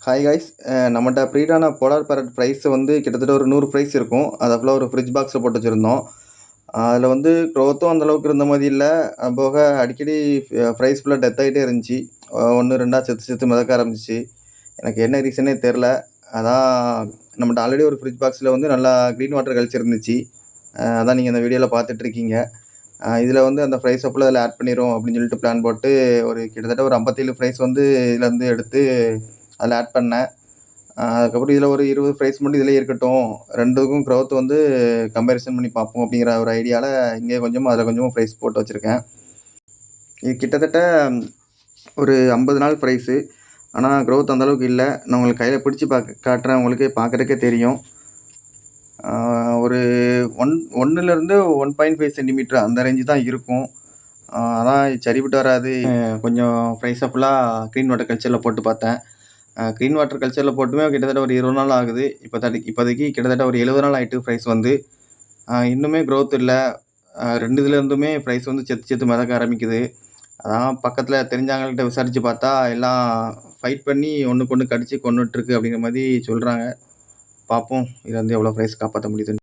Hi guys. நம்மட்ட ப்ரீடான polar farad price வந்து கிட்டத்தட்ட ஒரு 100 ப்ரைஸ் இருக்கும். அதை ஃபுல்லாக ஒரு ஃப்ரிட்ஜ் பாக்ஸில் போட்டு வச்சுருந்தோம். அதில் வந்து க்ரோத்தும் அந்தளவுக்கு இருந்த மாதிரி இல்லை. போக அடிக்கடி ப்ரைஸ் ஃபுல்லாக டெத் ஆகிட்டே இருந்துச்சு. 1 2 செத்து செத்து மிதக்க ஆரம்பிச்சிச்சு. எனக்கு என்ன ரீசனே தெரில. அதான் நம்மகிட்ட ஆல்ரெடி ஒரு ஃப்ரிட்ஜ் பாக்ஸில் வந்து நல்லா க்ரீன் வாட்டர் கல்ச்சர் இருந்துச்சு. அதான் நீங்கள் இந்த வீடியோவில் பார்த்துட்ருக்கீங்க. இதில் வந்து அந்த ஃப்ரைஸை ஃபுல்லாக அதில் ஆட் பண்ணிடும் அப்படின்னு சொல்லிட்டு பிளான் போட்டு கிட்டத்தட்ட ஒரு 57 ஃப்ரைஸ் வந்து இதுலேருந்து எடுத்து அதில் ஆட் பண்ணேன். அதுக்கப்புறம் இதில் ஒரு 20 ப்ரைஸ் மட்டும் இதிலே இருக்கட்டும், 2க்கும் க்ரோத் வந்து கம்பேரிசன் பண்ணி பார்ப்போம் அப்படிங்கிற ஒரு ஐடியாவில் இங்கே கொஞ்சமும் அதில் கொஞ்சமும் ப்ரைஸ் போட்டு வச்சுருக்கேன். இது கிட்டத்தட்ட ஒரு 50 நாள் ப்ரைஸு. ஆனால் க்ரோத் அந்தளவுக்கு இல்லை. நான் உங்களுக்கு கையில் பிடிச்சி காட்டுறேன். உங்களுக்கே பார்க்குறதுக்கே தெரியும். ஒரு 1லேருந்து 1.5 சென்டிமீட்டர் அந்த ரேஞ்சு தான் இருக்கும். அதான் சரிப்பட்டு வராது. கொஞ்சம் ப்ரைஸை ஃபுல்லாக க்ரீன் வாட்டர் கல்ச்சரில் போட்டு பார்த்தேன். க்ரீன் வாட்டர் கல்ச்சரில் போட்டுமே கிட்டத்தட்ட ஒரு 20 நாள் ஆகுது. இப்போதைக்கு கிட்டத்தட்ட ஒரு 70 நாள் ஆகிட்டு ப்ரைஸ் வந்து. இன்னுமே க்ரோத் இல்லை. 2 இதுலேருந்துமே ப்ரைஸ் வந்து செத்து செத்து மிதக்க ஆரம்பிக்குது. அதான் பக்கத்தில் தெரிஞ்சவங்கள்ட்ட விசாரித்து பார்த்தா எல்லாம் ஃபைட் பண்ணி ஒன்றுக்கு ஒன்று கடிச்சு கொன்னுட்ருக்கு அப்படிங்கிற மாதிரி சொல்கிறாங்க. பார்ப்போம் இதுலேருந்து எவ்வளோ ப்ரைஸ் காப்பாற்ற முடியுதுன்னு.